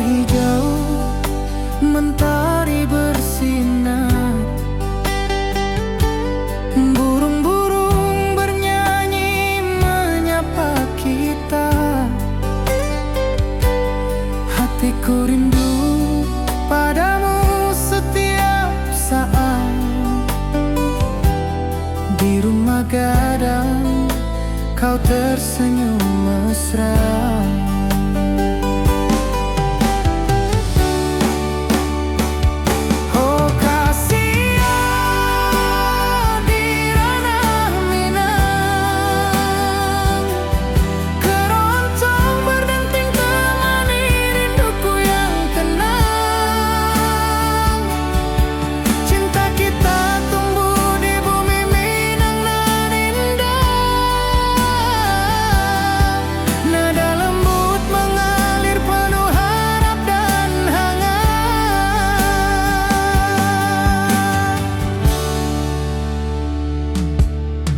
hijau mentari bersinar, burung-burung bernyanyi menyapa kita. Hatiku rindu padamu setiap saat. Di rumah gadang kau tersenyum mesra.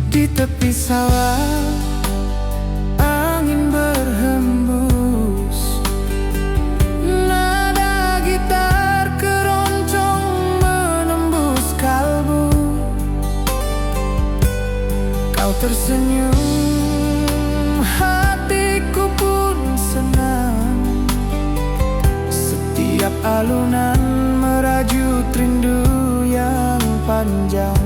Di tepi sawah angin berhembus, nada gitar keroncong menembus kalbu. Kau tersenyum, hatiku pun senang. Setiap alunan merajut rindu yang panjang.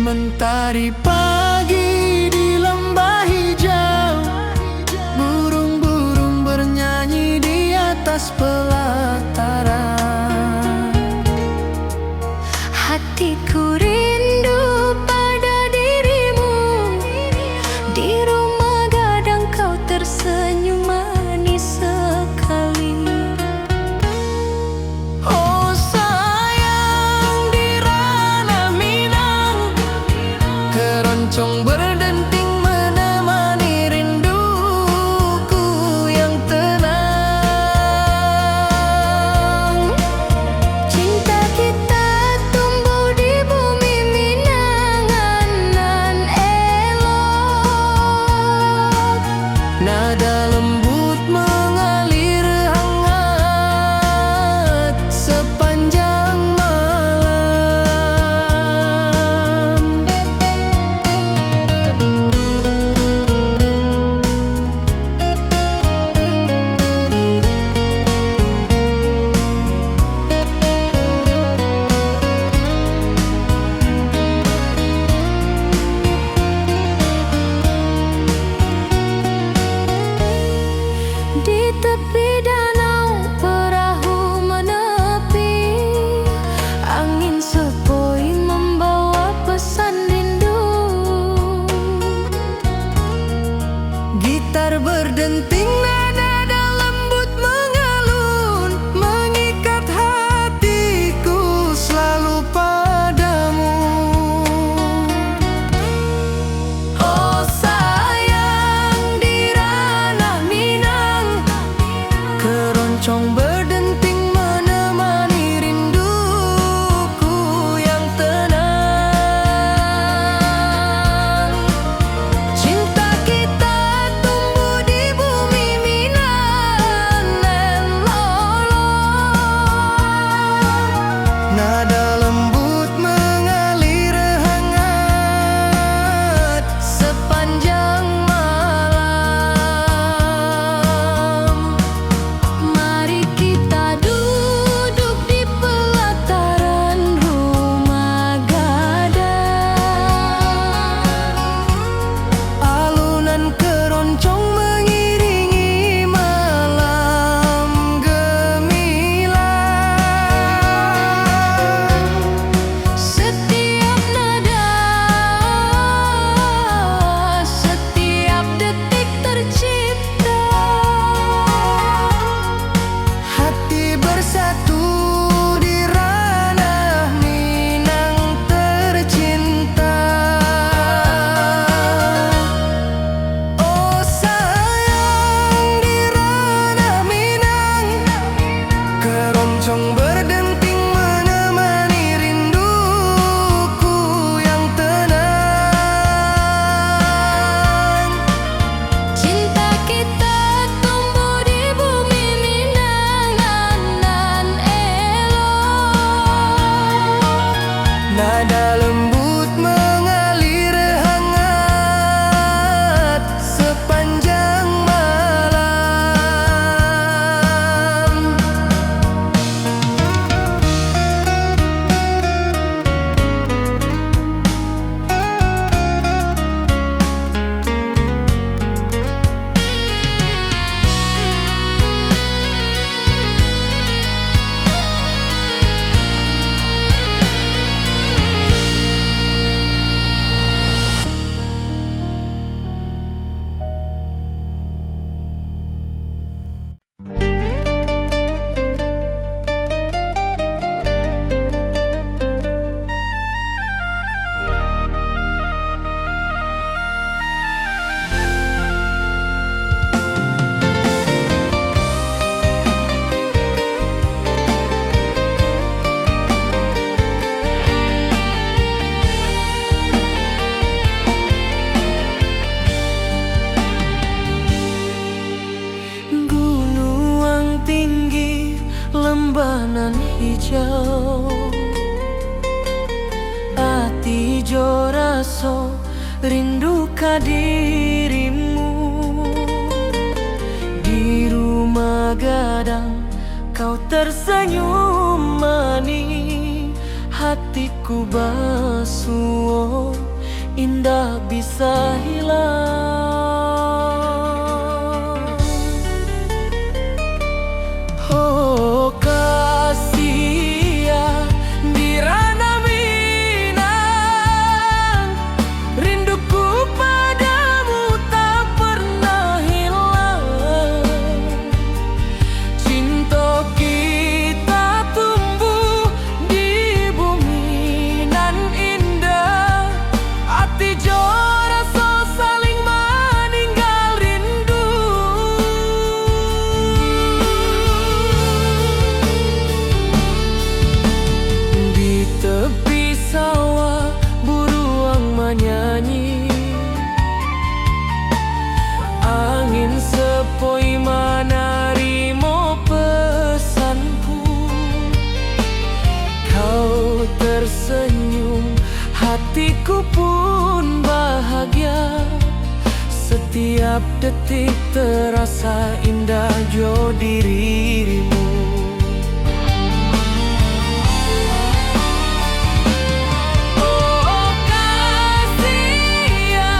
Mentari pagi di lembah hijau, burung-burung bernyanyi di atas pelataran. Hatiku rindu pada dirimu, di rumah gadang kau tersenyum manis sekali. Oh sayang, di ranah Minang keroncong berdenting menemani rinduku yang tenang. hijau. Ati jo raso rindu ka dirimu. Di rumah gadang kau tersenyum manis, hatiku basuh indah bisa hilang. Oh kasih ya di ranah Minang, rinduku padamu tak pernah hilang. Cinta kita tumbuh di bumi nan indah, hati jo rasa saling meninggal rindu. Di tepi sawah buruang menyanyi, angin sepoi menarimo pesanku. Kau tersenyum, hatiku pun bahagia. Setiap detik terasa indah jo dirimu. Oh kasih ya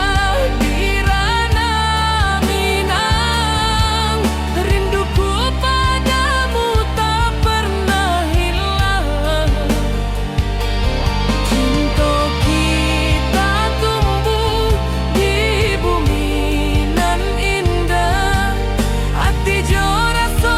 di ranah Minang, rinduku padamu tak pernah hilang. Cinta kita tumbuh di bumi nan indah, hati jo rasa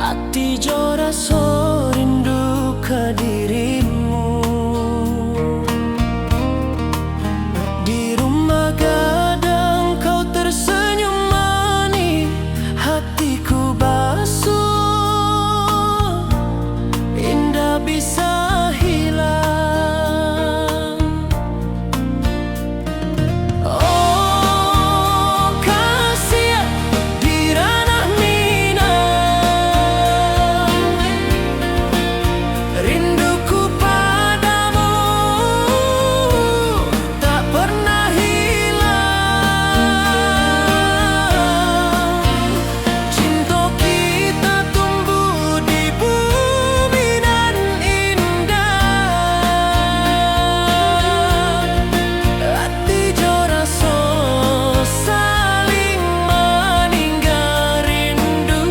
Hati jo rasa rindu ke dirimu. Di rumah gadang kau tersenyum manis, hatiku basuh, indah bisa hilang. Oh kasih di ranah Minang, rinduku padamu tak pernah hilang. Cinta kita tumbuh di bumi dan indah. Hati jo rasa saling meninggal rindu.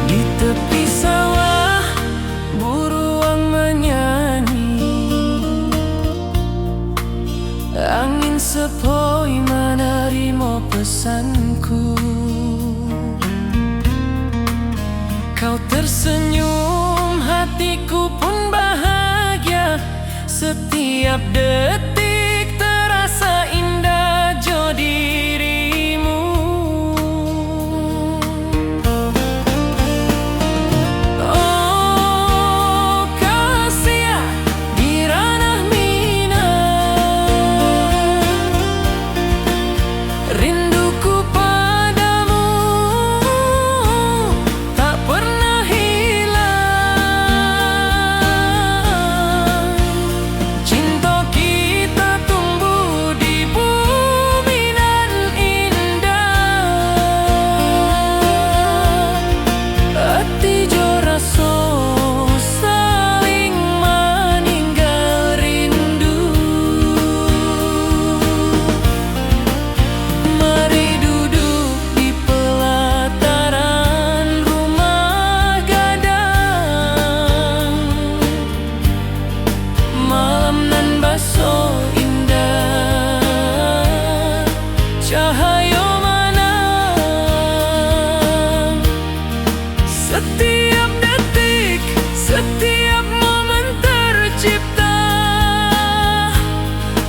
Di tepi sawah buruang menyanyi, angin sepoi menerima pesanku. Kau tersenyum, hatiku pun bahagia. Setiap detik terasa indah jo dirimu. Oh kasih di ranah Minang, rinduku padamu tak pernah hilang. Cinta kita tumbuh di bumi dan indah. Hati jo rasa saling meninggal rindu. Mari duduk di pelataran rumah gadang, malam nan baso indah, cahaya menang. Setiap detik, setiap momen tercipta,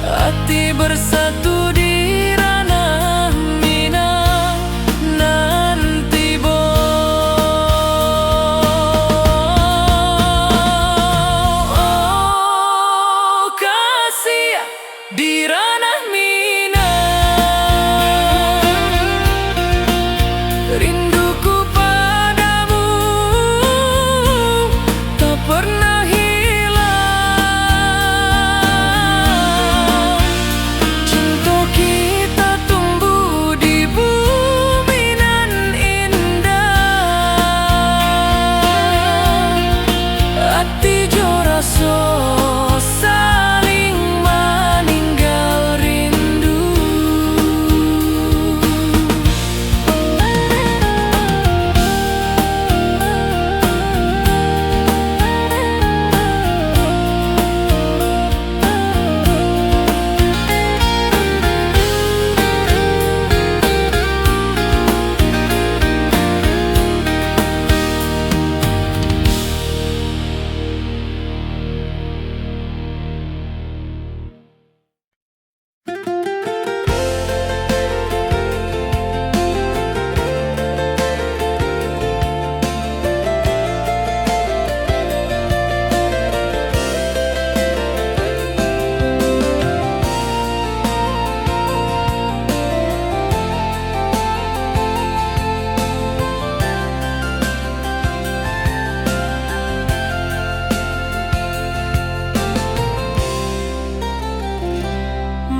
hati bersatu di ranah Minang. Nanti oh kasih di ranah Minang, rinduku padamu tak pernah hilang. Cinta kita tumbuh di bumi dan indah. Hati jo rasa saling meninggal rindu.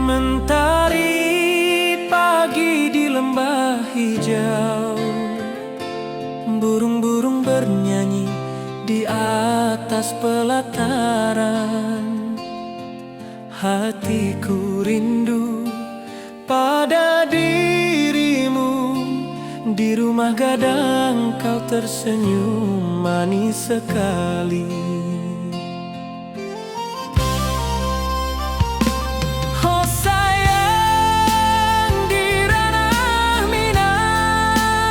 Mentari pagi di lembah hijau, burung-burung bernyanyi di atas pelataran. Hatiku rindu pada dirimu. Di rumah gadang kau tersenyum manis sekali. Oh sayang di ranah Minang,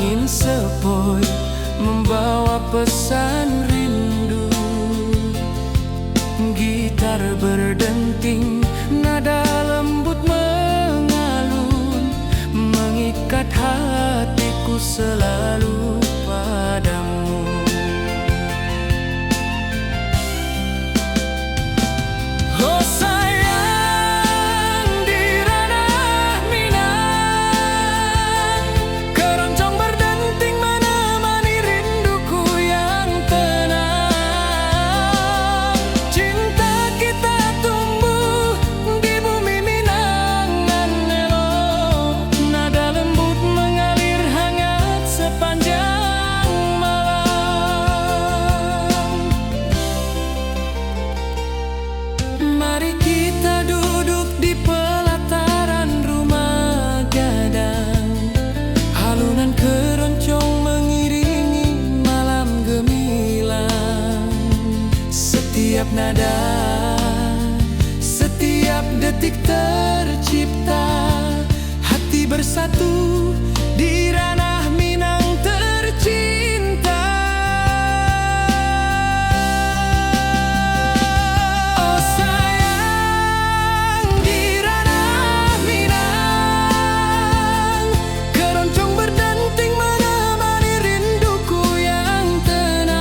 Angin sepoi membawa pesan rindu, gitar berdenting, nada lembut mengalun, mengikat hatiku selalu padamu. Oh sayang, di ranah Minang, keroncong berdenting menemani rinduku yang tenang. Cinta kita tumbuh di bumi Minang nan elok, nada lembut mengalir hangat sepanjang malam. Mari kita duduk di pelataran rumah gadang, alunan keroncong mengiringi malam gemilang. Setiap nada, setiap detik tercipta, hati bersatu di ranah Minang tercinta. Oh sayang, di ranah Minang, keroncong berdenting menemani rinduku yang tenang.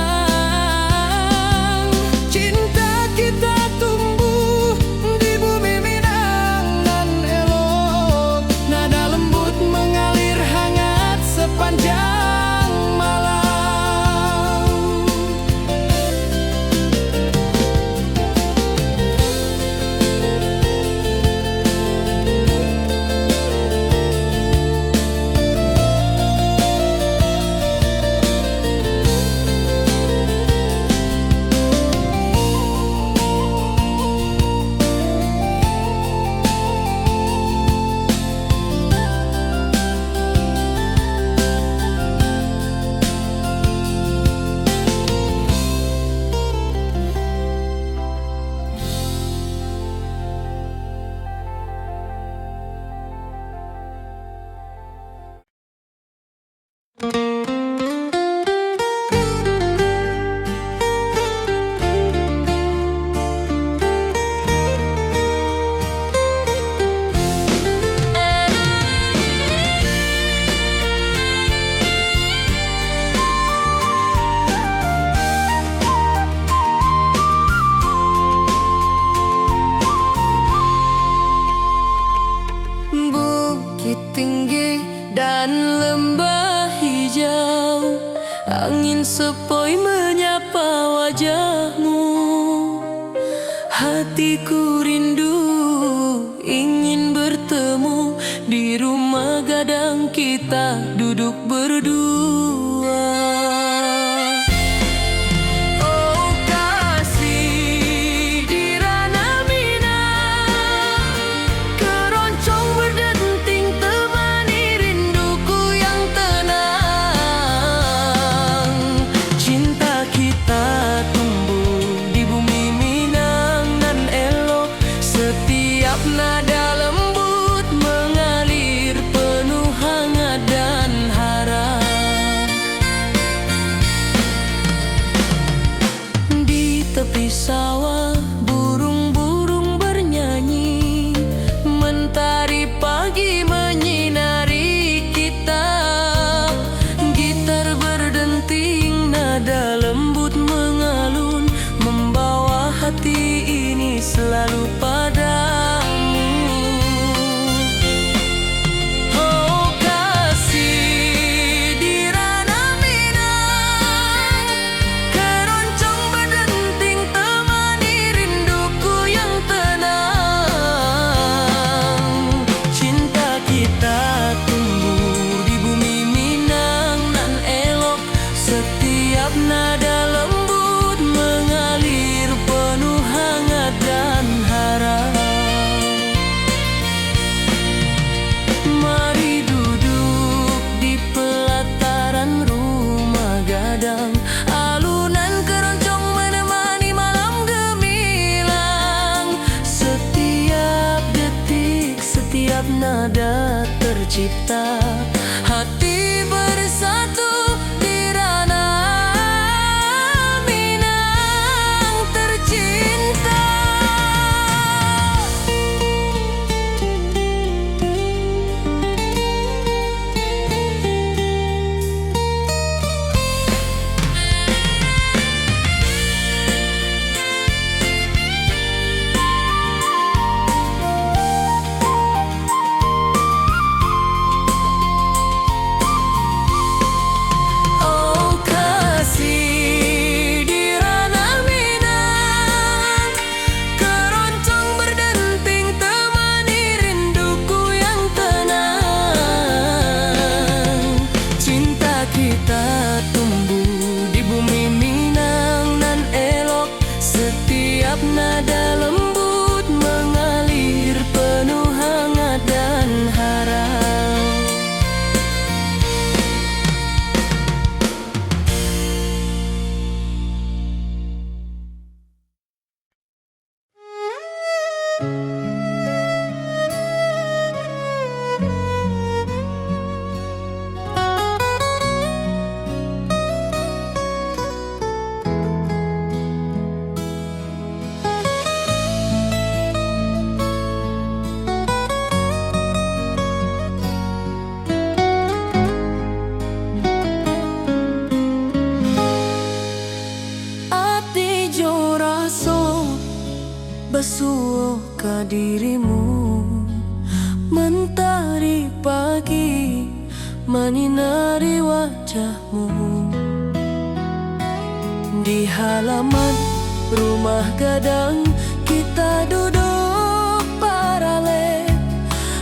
Cinta kita tumbuh di bumi Minang nan elok, nada lembut mengalir hangat sepanjang malam. Bukit tinggi dan lembah hijau, angin sepoi menyapa wajahmu. Hatiku rindu ingin bertemu di rumah gadang, kita duduk berdua. Oh kasih, di ranah Minang, keroncong berdenting temani rinduku yang tenang. Cinta kita tumbuh di bumi Minang nan elok, setiap nada lembut mengalir penuh hangat dan harap. Di tepi sawah burung-burung bernyanyi, mentari pagi menyinari kita. Gitar berdenting, nada lembut mengalun, membawa hati ini selalu padamu. Oh kasih, di ranah Minang, keroncong berdenting temani rinduku yang tenang. Cinta kita tumbuh di bumi Minang nan elok, setiap nada lembut mengalir penuh hangat dan harap. Mari duduk di pelataran rumah gadang, alunan keroncong menemani malam gemilang. Setiap detik, setiap nada tercipta, hati bersatu menyinari wajahmu. Di halaman rumah gadang kita duduk paralel.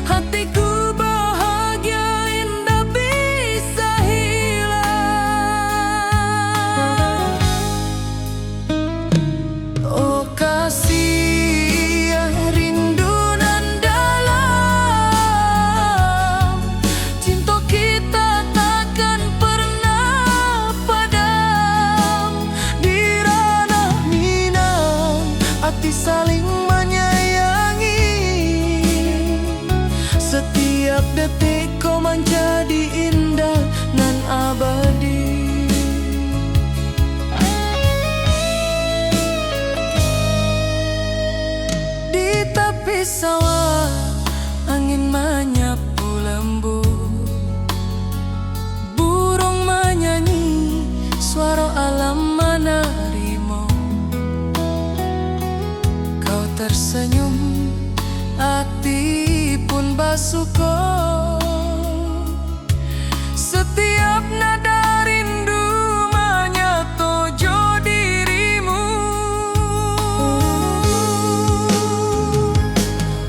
Hatiku bahagia indah bisa hilang. Oh kasih rindu nan dalam, cinta kita takkan pernah padam. Di ranah Minang hati saling menyayangi. Setiap detik kau menjadi indah nan abadi. Di tepi sawah angin menyapu lembut, burung menyanyi, suara alam menerimu. Kau tersenyum, hati pun bersyukur. Setiap nada rindu menyatu dirimu.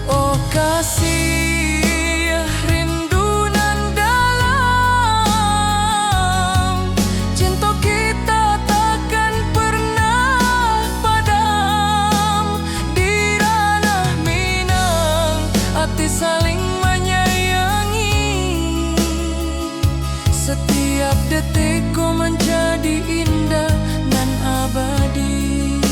Oh kasih rindu nan dalam, cinta kita takkan pernah padam. Di ranah Minang hati saling menyayangi. Setiap detik kau menjadi indah nan abadi.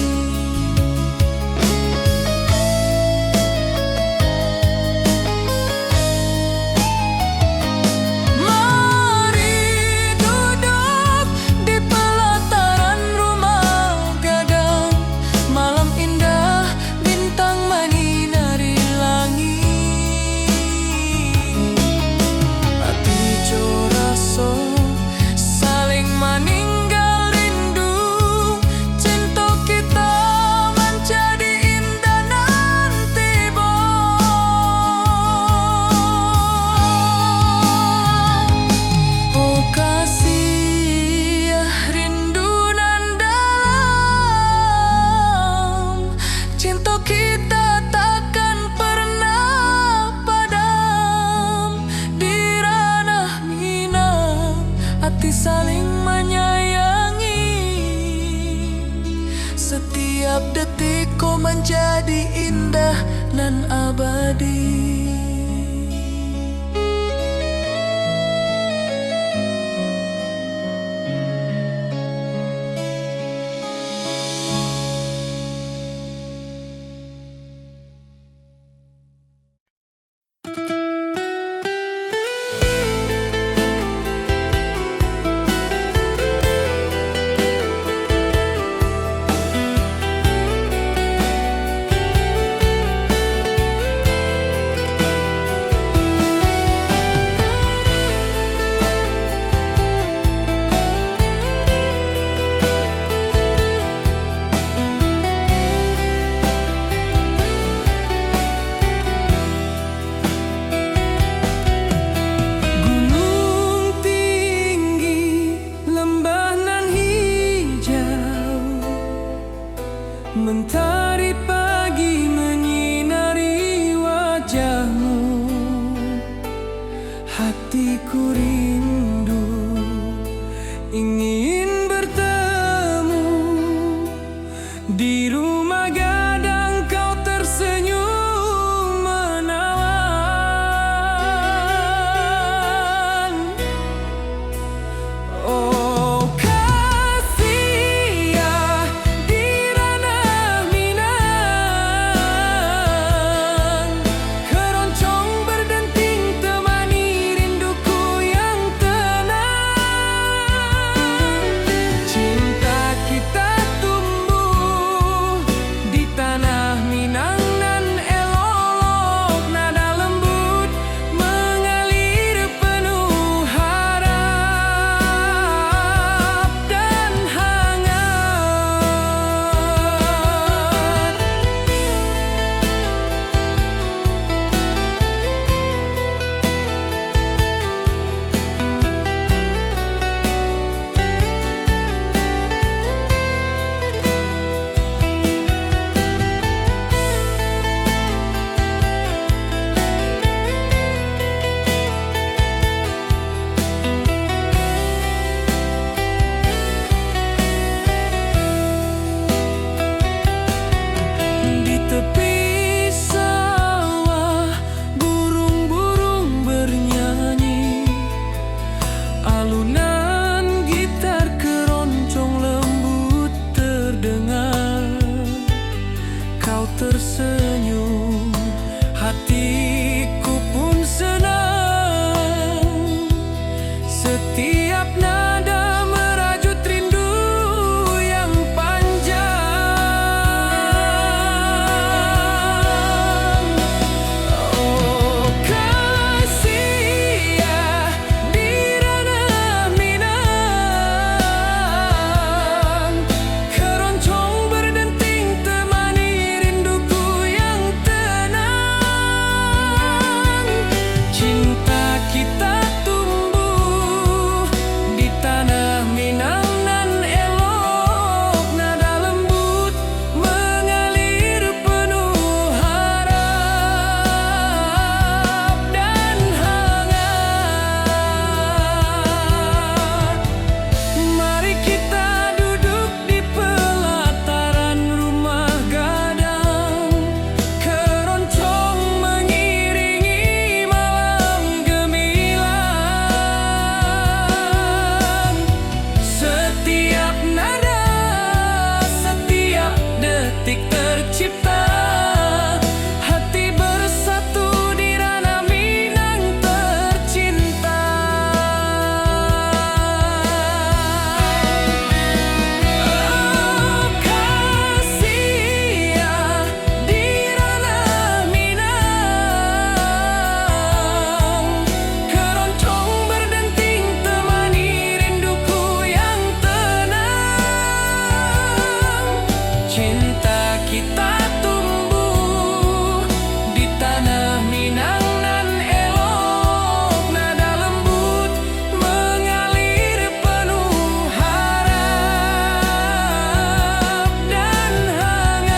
Mari duduk di pelataran rumah gadang. Malam indah, bintang menyinari langit. Hati coraso saling meninggal rindu. Cinta kita menjadi indah nanti oh kasih rindu nan dalam, cinta kita takkan pernah padam. Di ranah Minang hati saling menyayangi. Setiap detik kau menjadi indah nan abadi. Gunung tinggi, lembah nan hijau, mentari pagi menyinari wajahmu. Hatiku rindu ingin bertemu. Di rumah gadang kau tersenyum menawan. Oh kasih di ranah Minang, keroncong berdenting temani rinduku yang tenang. Setiap nada merajut rindu yang panjang. Oh kasih ya di ranah Minang, keroncong berdenting temani rinduku yang tenang. Cinta kita tumbuh di tanah Minang nan elok, nada lembut mengalir penuh harap dan hangat. Mari kita duduk di pelataran rumah gadang, keroncong mengiringi malam gemilang. Setiap nada, setiap detik tercipta, hati bersatu di ranah Minang tercinta. Oh kasih ya di ranah Minang, keroncong berdenting temani rinduku yang tenang. Cinta kita tumbuh di tanah Minang nan elok, nada lembut mengalir penuh harap dan hangat.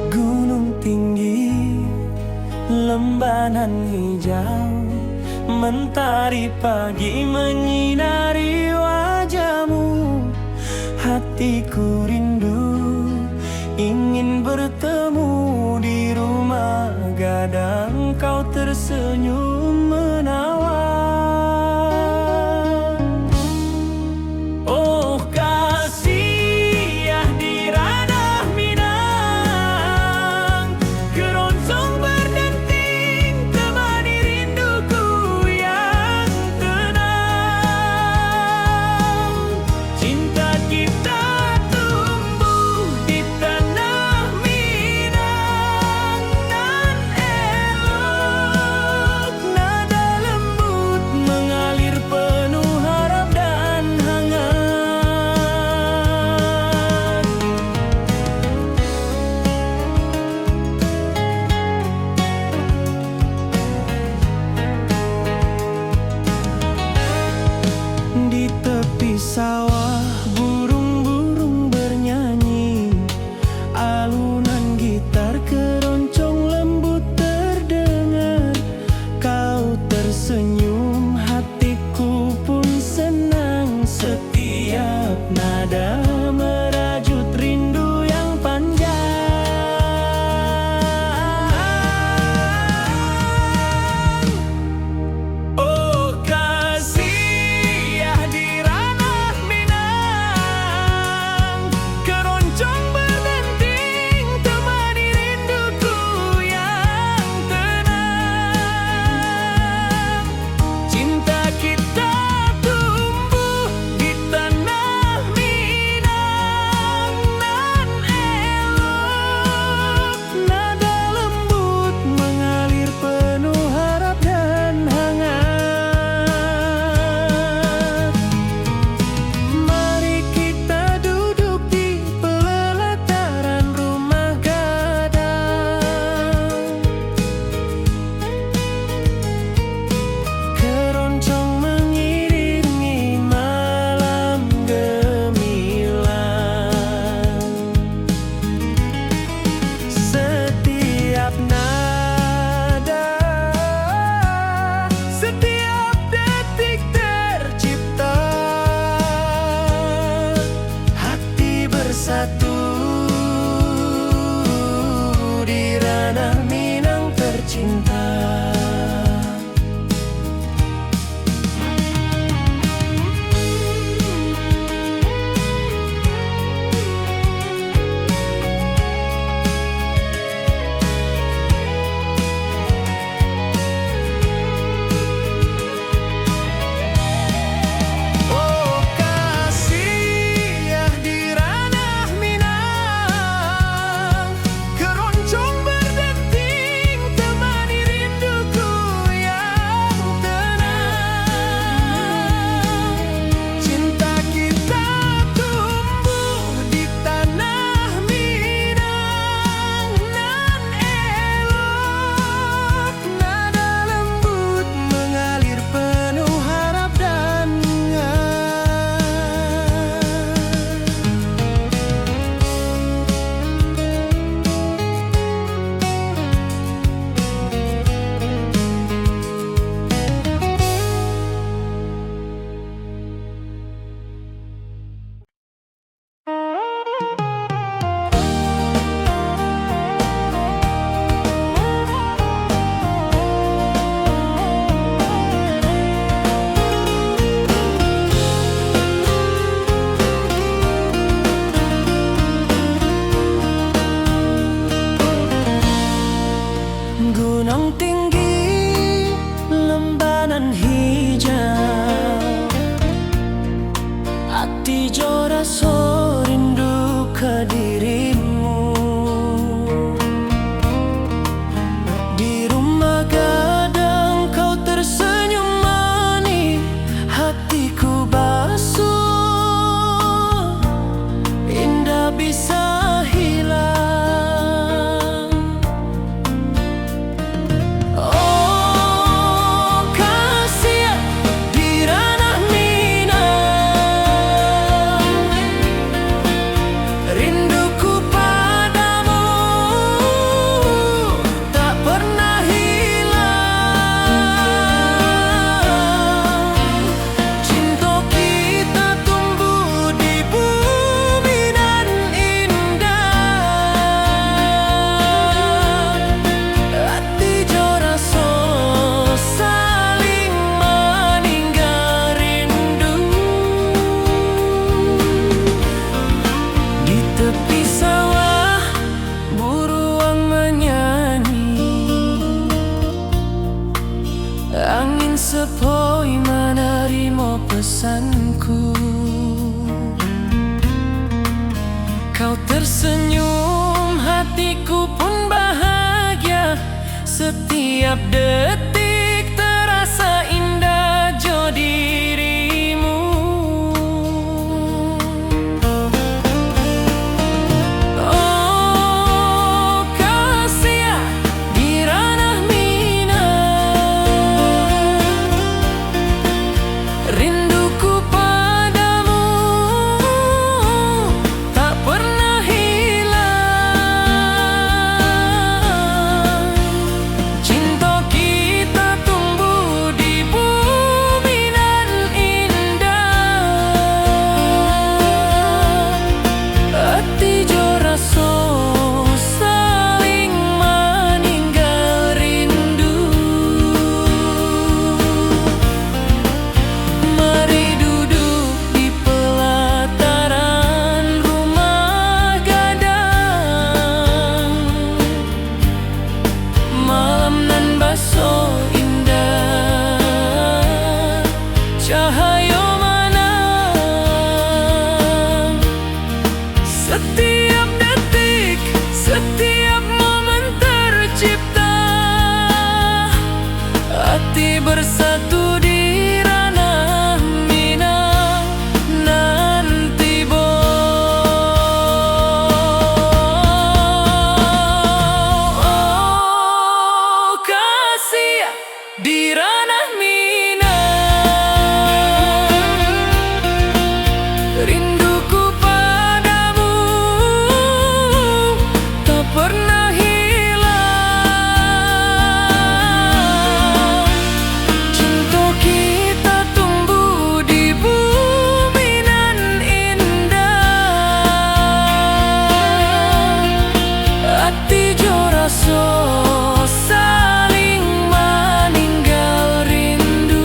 Gunung tinggi, lembanan hijau, mentari pagi menyinari wajahmu. Hatiku rindu ingin bertemu di rumah gadang, kau tersenyum menawan. Oh kasih ya di ranah Minang, keroncong berdenting temani rinduku yang tenang. Cinta kita tumbuh di tanah Minang nan elok, nada lembut mengalir penuh harap dan hangat. Di tepi sawah burung-burung bernyanyi, alunan gitar keroncong lembut terdengar. Kau tersenyum, hatiku pun senang. Setiap nada merajut rindu yang panjang. Oh kasih ya di ranah Minang, pesanku. Kau tersenyum, hatiku pun bahagia. Setiap detik terasa indah jo dirimu. Oh kasih di ranah Minang, rinduku padamu tak pernah hilang. Cinta kita tumbuh di bumi nan indah. Hati jo rasa saling meninggal rindu. Mari duduk di pelataran rumah gadang. Malam nan baso indah, cahaya menang. Setiap detik, setiap momen tercipta. Hati bersatu di ranah Minang nanti oh kasih di ranah Minang, rinduku padamu tak pernah hilang. Cinta kita tumbuh di bumi nan indah. Hati jo rasa saling meninggal rindu.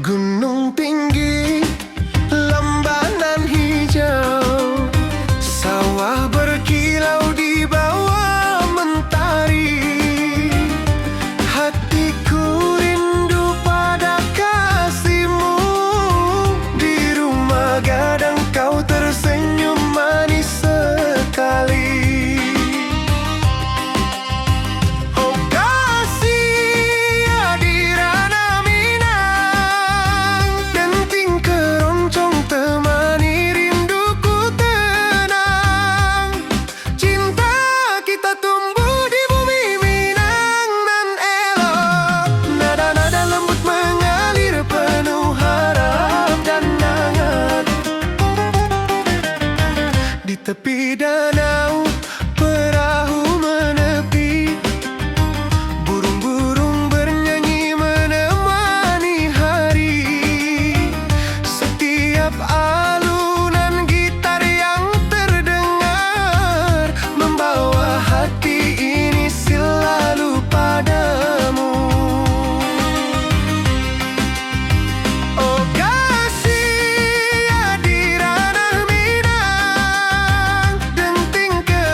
Gunung tinggi, lembanan hijau, sawah berkilau di bawah mentari. Hatiku rindu pada kasihmu. Di rumah gadang kau tersenyum manis sekali. Oh kasih di ranah Minang, denting keroncong temani rinduku tenang. Cinta kita tumbuh di bumi Minang nan elok. Nada-nada lembut mengalir penuh harap dan hangat. Di tepi danau perahu menepi, burung-burung bernyanyi menemani hari. Setiap alunan gitar yang terdengar membawa hati ini selalu padamu. Oh kasih di ranah Minang, denting ke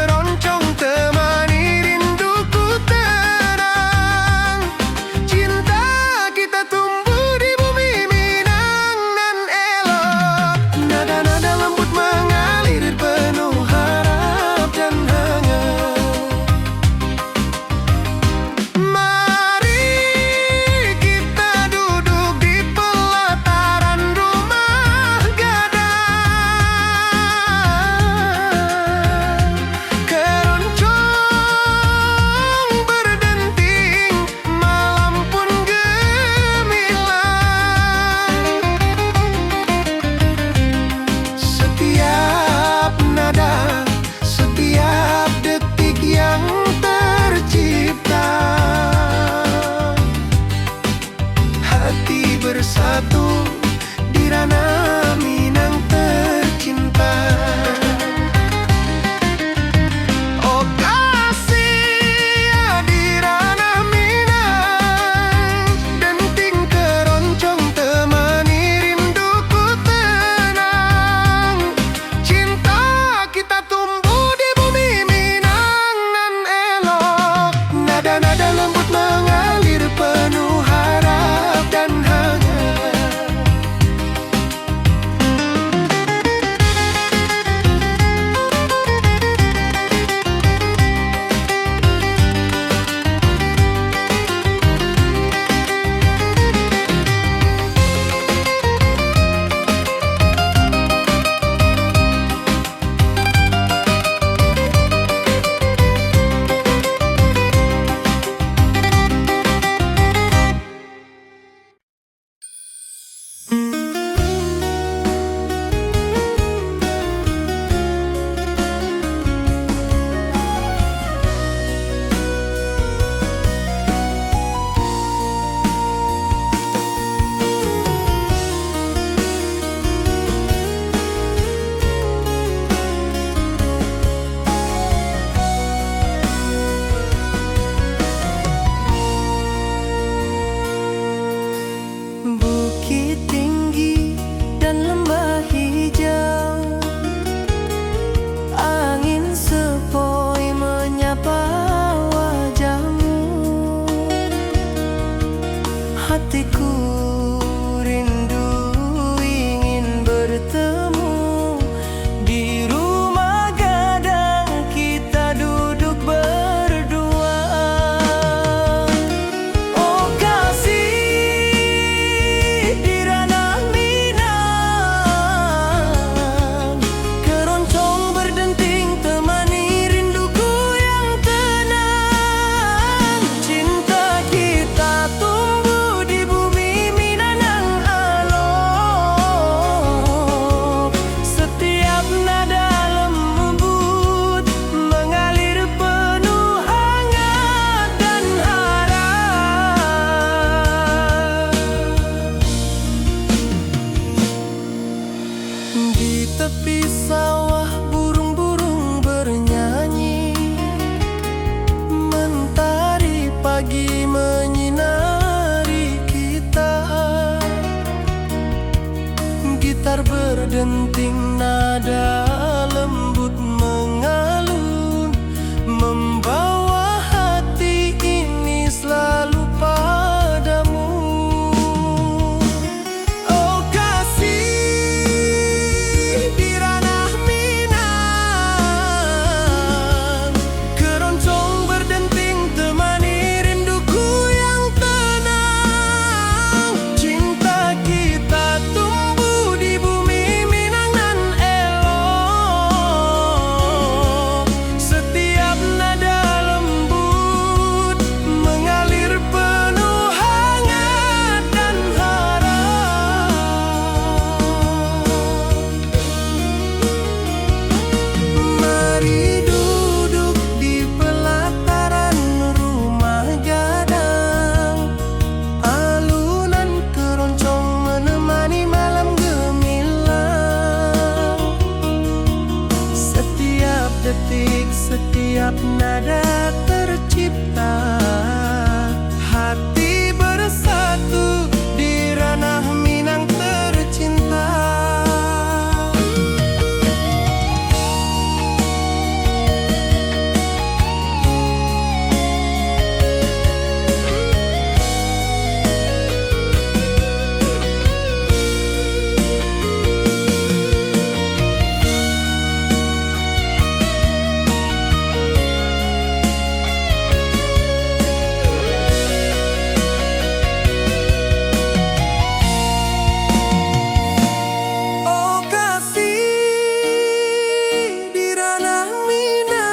detik setiap nada tercipta. Hati bersatu di ranah Minang tercinta. Oh kasih di ranah Minang,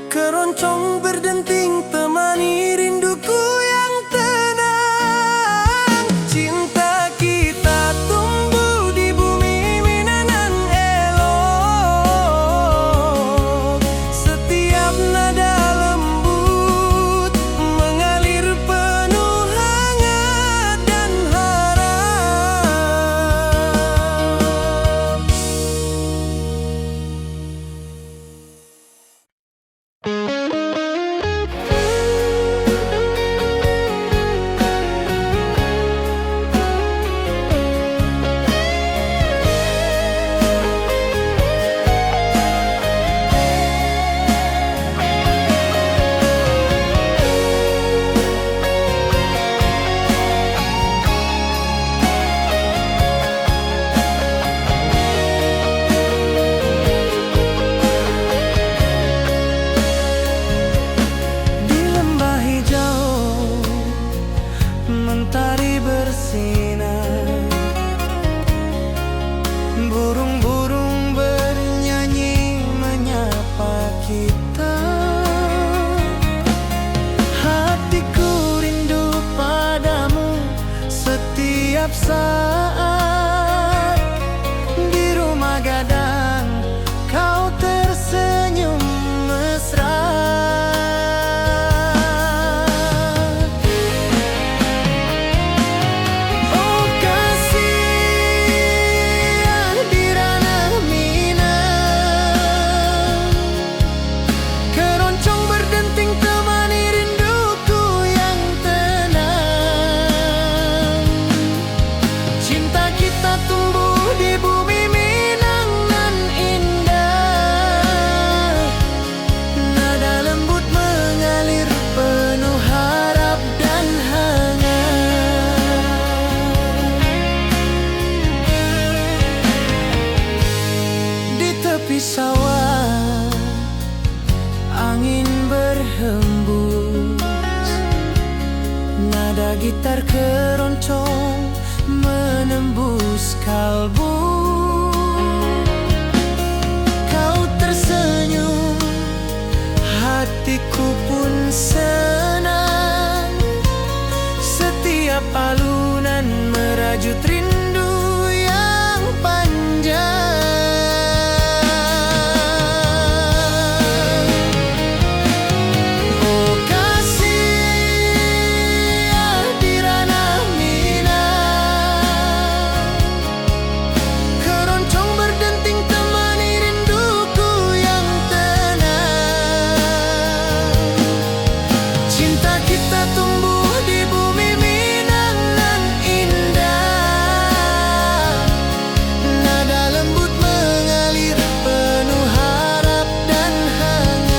keroncong berdenting temani rinduku yang tenang. Cinta kita tumbuh di bumi Minang elok. Setiap nada lembut mengalir penuh hangat dan harap. Di lembah hijau mentari bersinar, burung-burung bernyanyi menyapa kita. Hatiku rindu padamu setiap saat. Di rumah gadang kau tersenyum mesra. Oh kasih di ranah Minang, keroncong berdenting temani rinduku yang tenang. Cinta kita tumbuh di bumi Minang nan indah. Nada lembut mengalir penuh harap dan hangat. Di tepi sawah angin berhembus, nada gitar keroncong menembus kalbu. Kau tersenyum, hatiku pun senang. Setiap alunan merajut rindu yang panjang. Oh kasih di ranah Minang, keroncong berdenting temani rinduku yang tenang. Cinta kita tumbuh di bumi Minang nan indah. Nada lembut mengalir penuh harap dan hangat.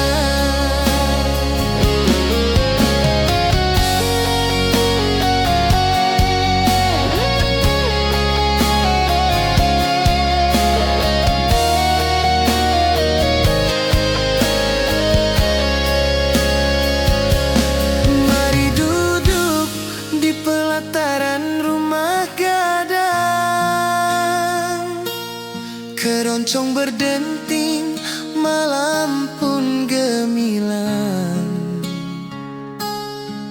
Mari duduk di pelataran rumah gadang, keroncong berdenting malam pun gemilang.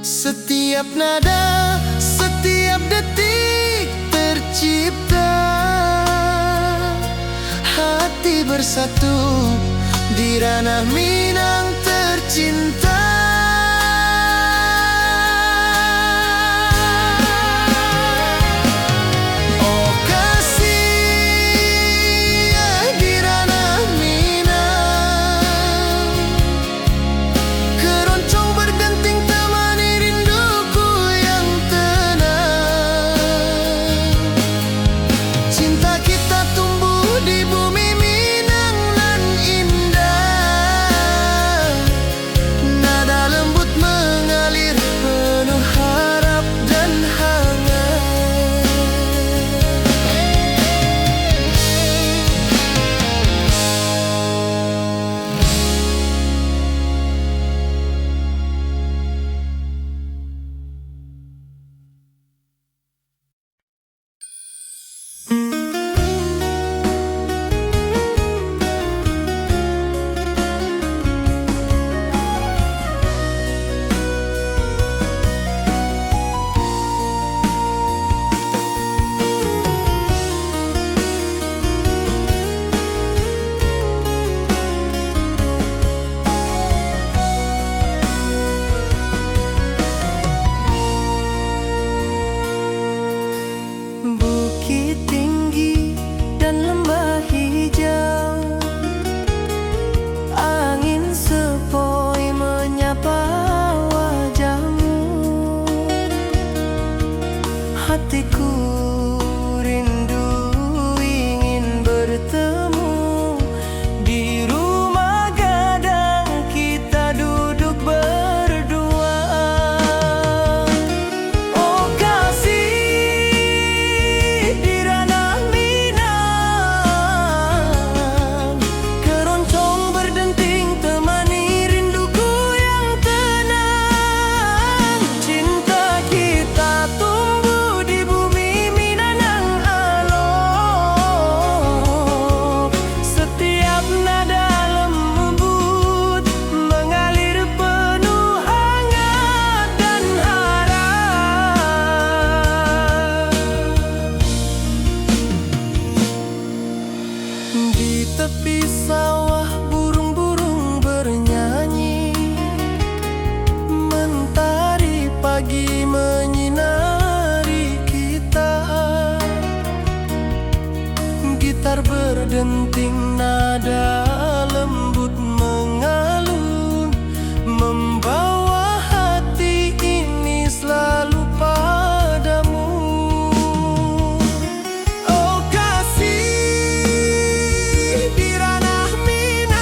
Setiap nada, setiap detik tercipta. Hati bersatu di ranah Minang tercinta. Oh kasih di ranah Minang, berdenting nada lembut mengalun, membawa hati ini selalu padamu. Oh kasih di ranah Minang,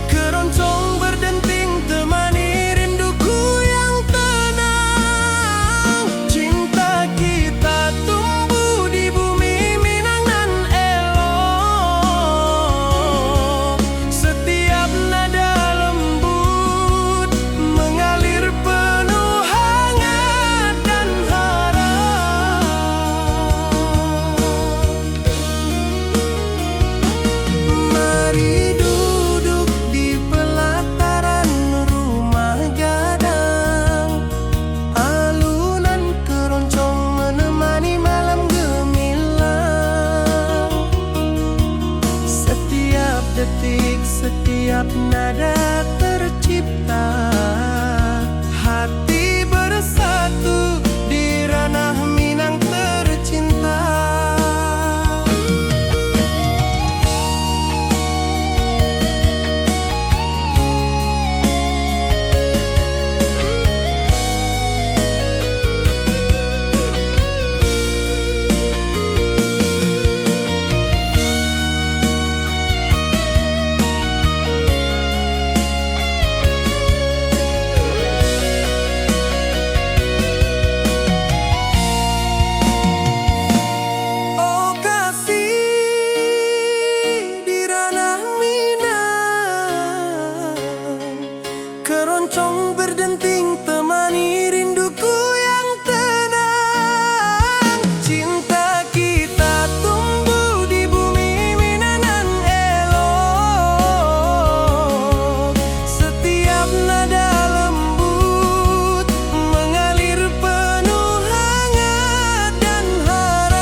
keroncong berdenting temani rinduku yang tenang. Cinta kita tumbuh di bumi Minang nan elok, setiap nada lembut mengalir penuh hangat dan harap. Mari duduk di pelataran rumah gadang, alunan keroncong menemani malam gemilang. Setiap detik, setiap nada tercipta, hati bersatu di ranah Minang tercinta. Oh kasih di ranah Minang, keroncong berdenting temani rinduku yang tenang. Cinta kita tumbuh di bumi Minang nan elok, setiap nada lembut mengalir penuh hangat dan harap.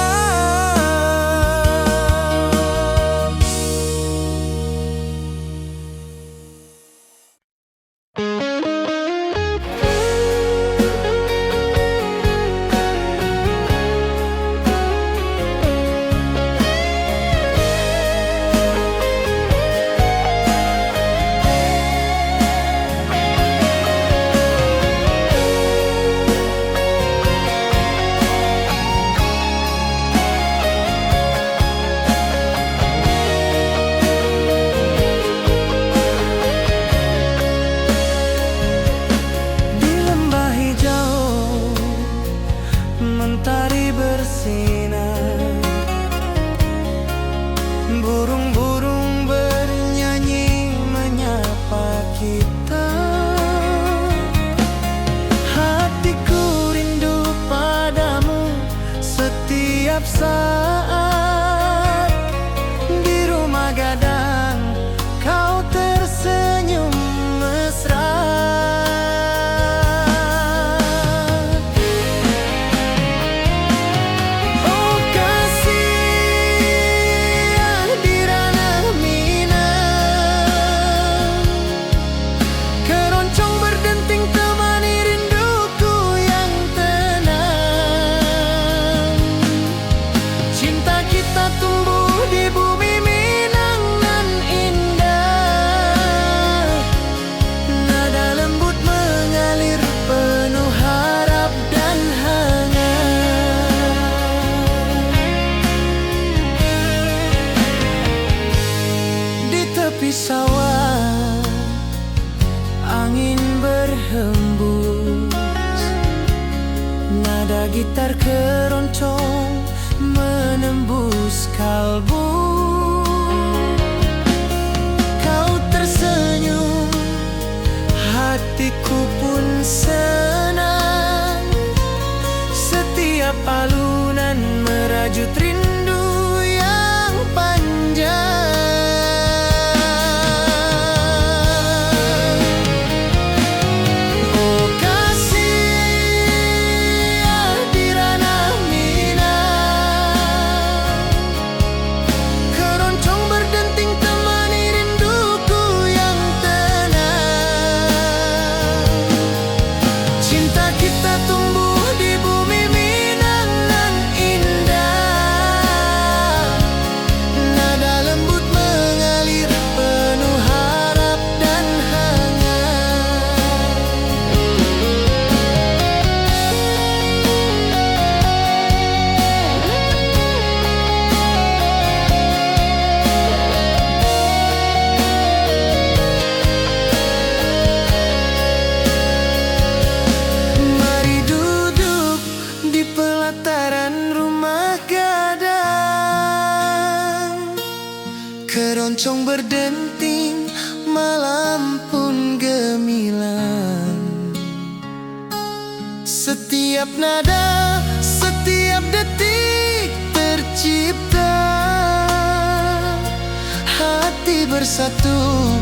Di lembah hijau mentari bersinar, burung-burung bernyanyi menyapa kita. Hatiku rindu padamu setiap saat. Di rumah gadang kau tersenyum mesra. Oh kasih di ranah Minang, keroncong berdenting temani rinduku yang tenang. Cinta kita tumbuh di bumi Minang nan indah, nada lembut mengalir penuh harap dan hangat. Di tepi sawah angin berhembus, nada gitar keroncong menembus kalbu. Kau tersenyum, hatiku pun senang. Setiap alunan merajut rindu yang panjang. Oh kasih di ranah Minang, Keroncong berdenting, malam pun gemilang. Setiap nada, setiap detik tercipta. Hati bersatu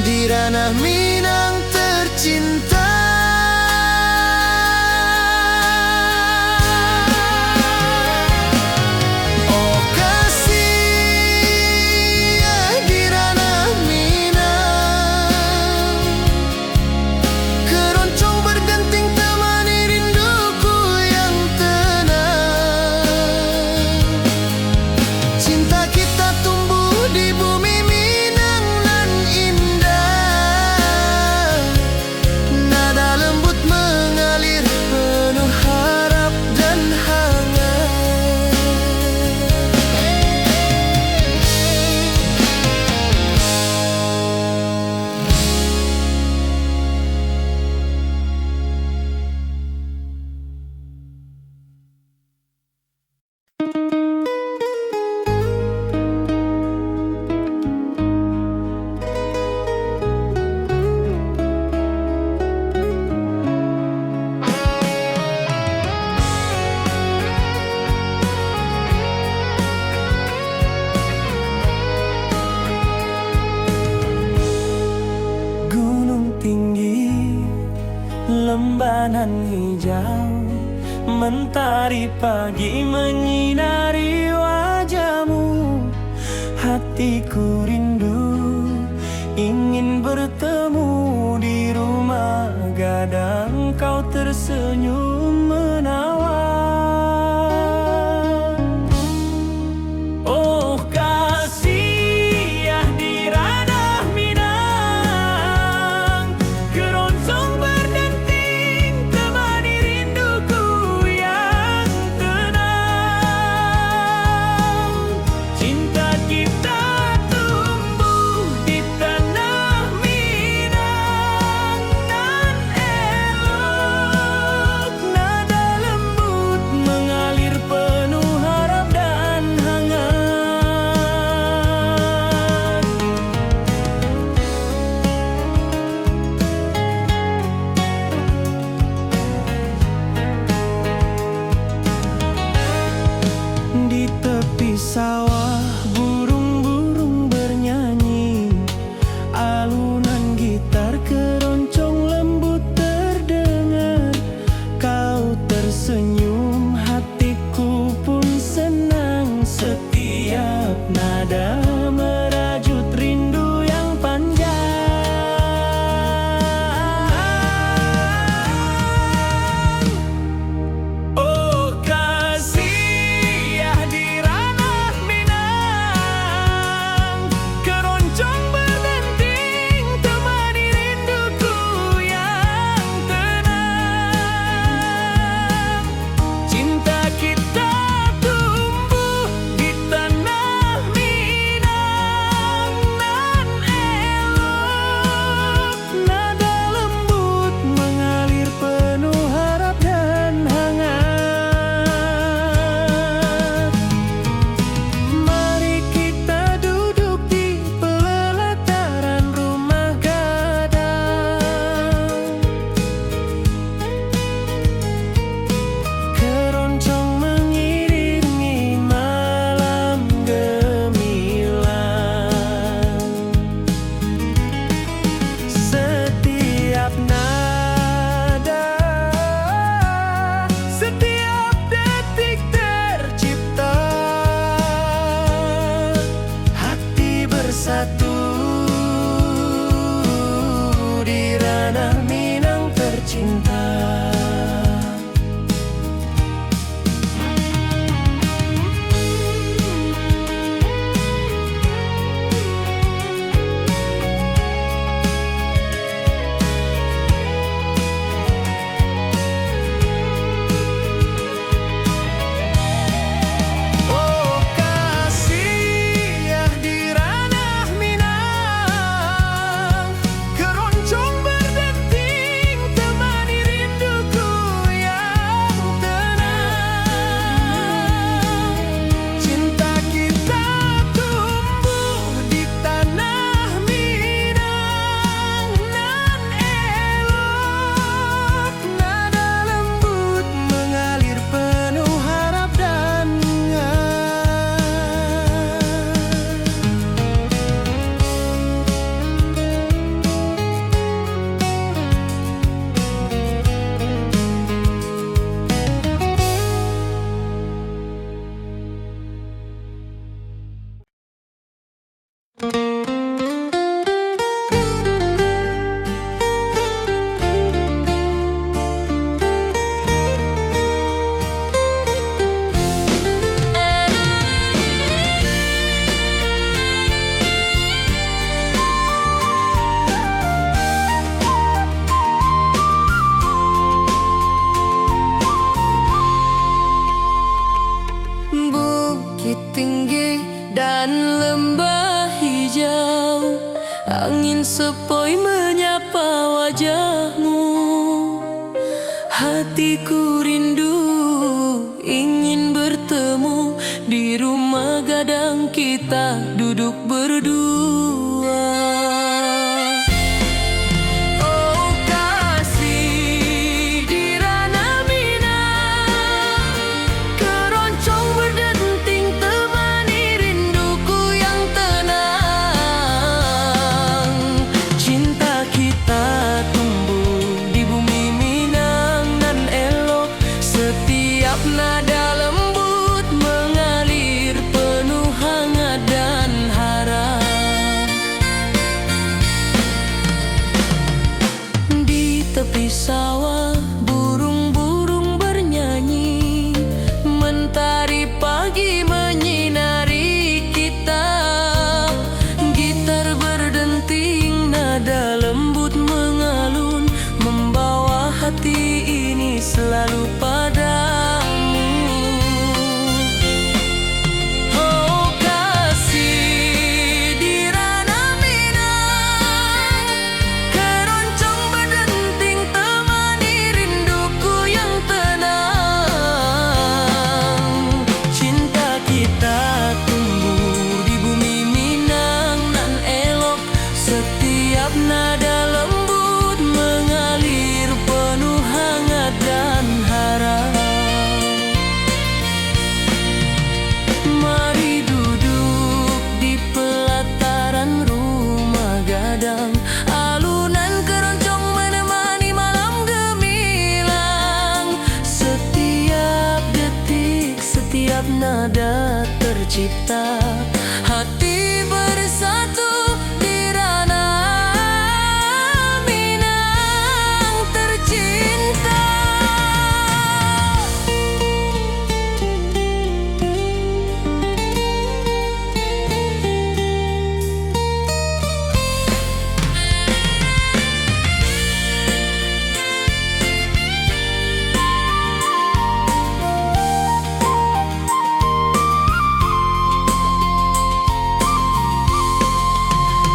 di ranah Minang tercinta. Oh kasih di ranah Minang, keroncong berdenting temani rinduku yang tenang. Cinta kita tumbuh di bumi Minang nan indah. Nada lembut mengalir penuh harap dan hangat. Gunung tinggi, lembanan hijau, mentari pagi menyinari wajahmu. Hatiku rindu, ingin bertemu di rumah gadang. Kau tersenyum menawan. Oh kasih di ranah Minang, keroncong berdenting temani rinduku yang tenang. Cinta kita tumbuh di tanah Minang nan elok. Nada lembut mengalir penuh harap dan hangat. Di tepi sawah burung-burung bernyanyi, alunan gitar keroncong lembut terdengar. Kau tersenyum, hatiku pun senang. Setiap nada merajut rindu yang panjang. Oh kasih di ranah Minang, keroncong berdenting temani rinduku yang tenang. Cinta kita tumbuh di tanah Minang nan elok. Nada lembut mengalir penuh harap dan hangat. Mari kita duduk di pelataran rumah gadang. Keroncong mengiringi malam gemilang. Setiap nada, setiap detik tercipta. Hati bersatu di ranah Minang tercinta. Oh kasih di ranah Minang. Bukit tinggi dan lembah hijau, angin sepoi menyapa wajahmu. Hatiku rindu ingin bertemu di rumah gadang kita duduk berdua. Oh kasih di ranah Minang, keroncong berdenting temani rinduku yang tenang. Cinta kita tumbuh di bumi Minang nan elok, setiap nada lembut mengalir penuh hangat dan harap. Di tepi sawah burung-burung bernyanyi, mentari pagi menyinari kita. Gitar berdenting, nada lembut mengalun, membawa hati ini selalu padamu. Oh kasih di ranah Minang, keroncong berdenting temani rinduku yang tenang. Cinta kita tumbuh di bumi Minang nan elok, setiap nada lembut mengalir penuh hangat dan harap. Mari duduk di pelataran rumah gadang, alunan keroncong menemani malam gemilang. Setiap detik, setiap nada tercipta, hati bersatu di ranah Minang tercinta.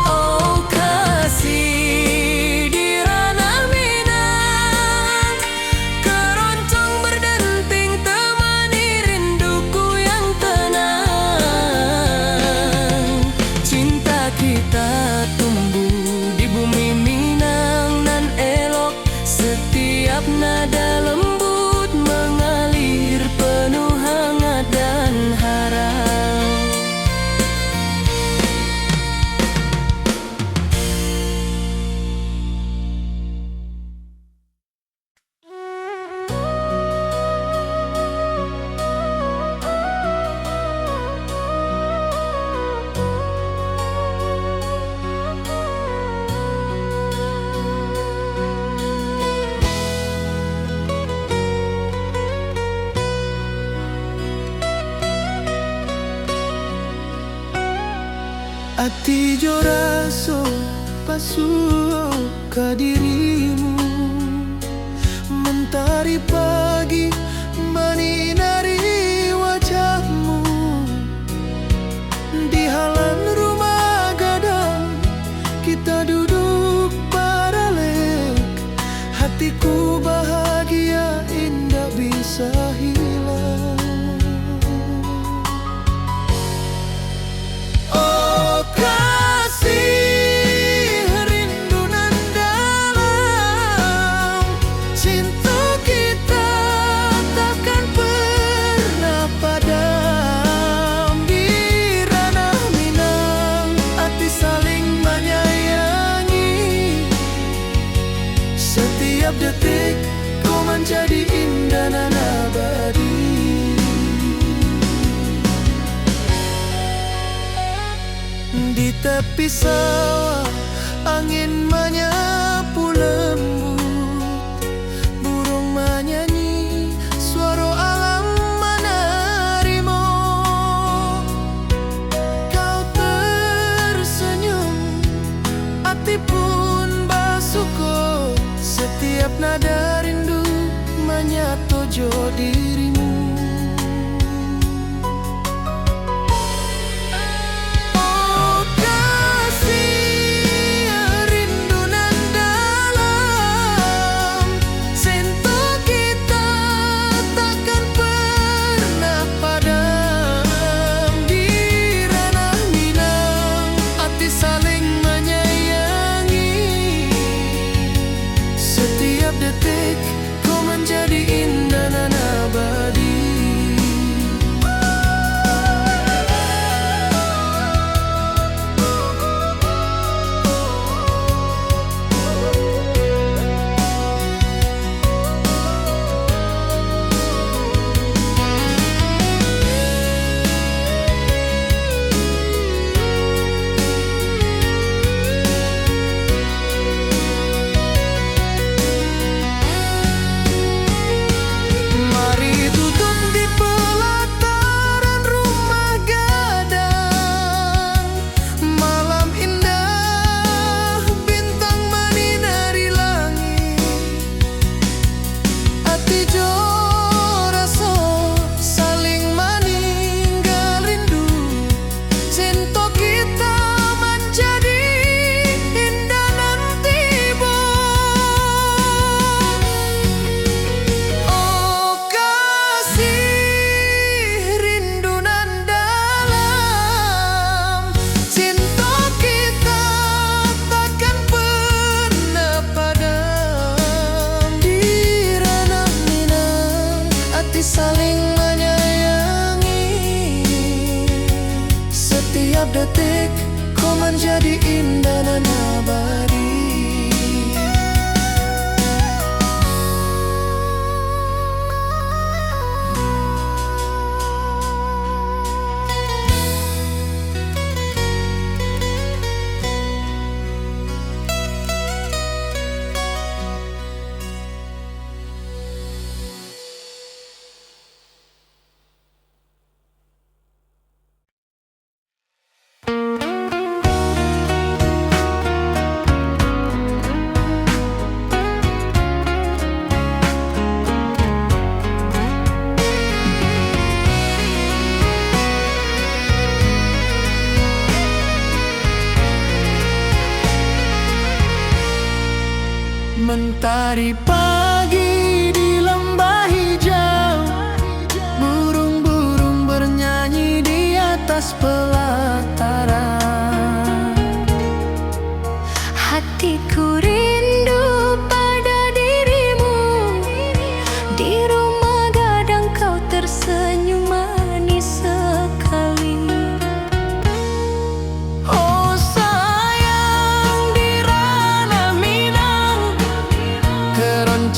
Oh kasih di ranah Minang, keroncong berdenting temani rinduku yang tenang. Cinta kita tumbuh di bumi Minang nan elok, setiap nada lembut mengalir penuh hangat dan harap. Ati jo raso pasuo ka dirimu, mentari pagi menyinari wajahmu. Di halan rumah gadang kita duduk paralek, hatiku bahagia indah bisa hilang. Oh kasih rindu nan dalam, cinta kita takkan pernah padam. Di ranah Minang hati saling menyayangi, setiap detik kau menjadi indah nan abadi. Di tepi sawah angin menyapu lembut, burung menyanyi, suara alam menerimu. Kau tersenyum, hati pun bersyukur, setiap nada rindu menyatu dirimu. Saling menyayangi, setiap detik kau menjadi indah dan abadi. Mentari pagi di lembah hijau, burung-burung bernyanyi di atas pelataran. Hatiku rindu pada dirimu, di rumah gadang kau tersenyum manis sekali. Oh sayang, di ranah Minang, keroncong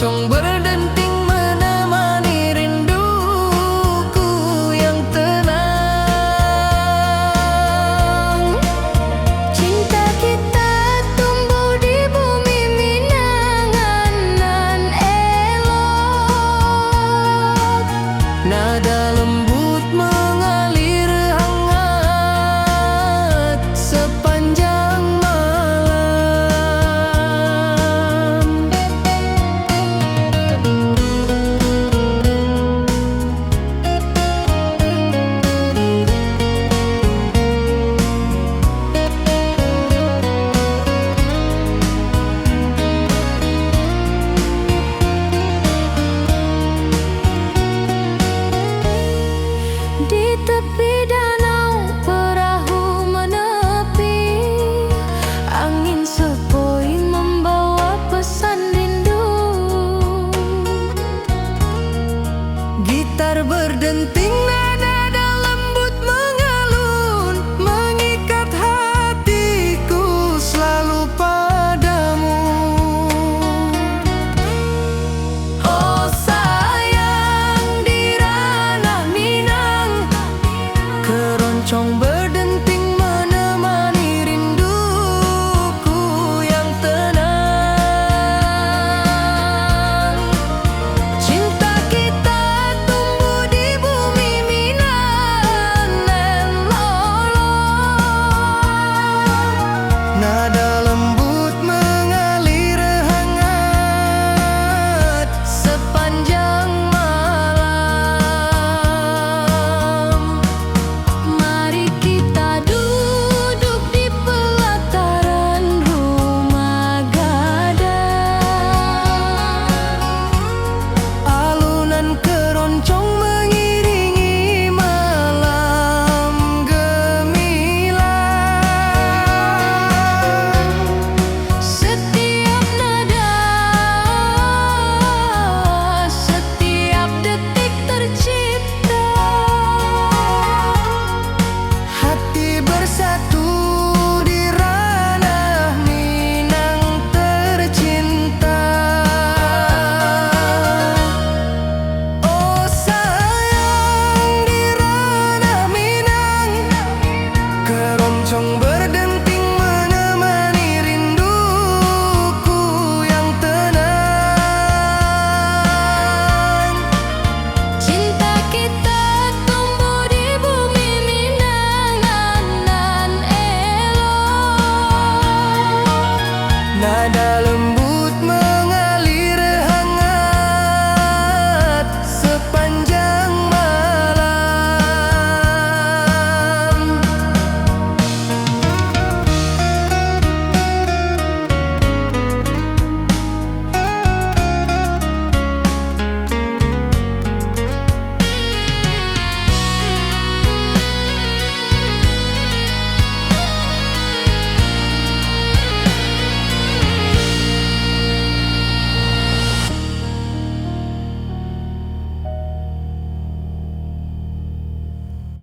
nada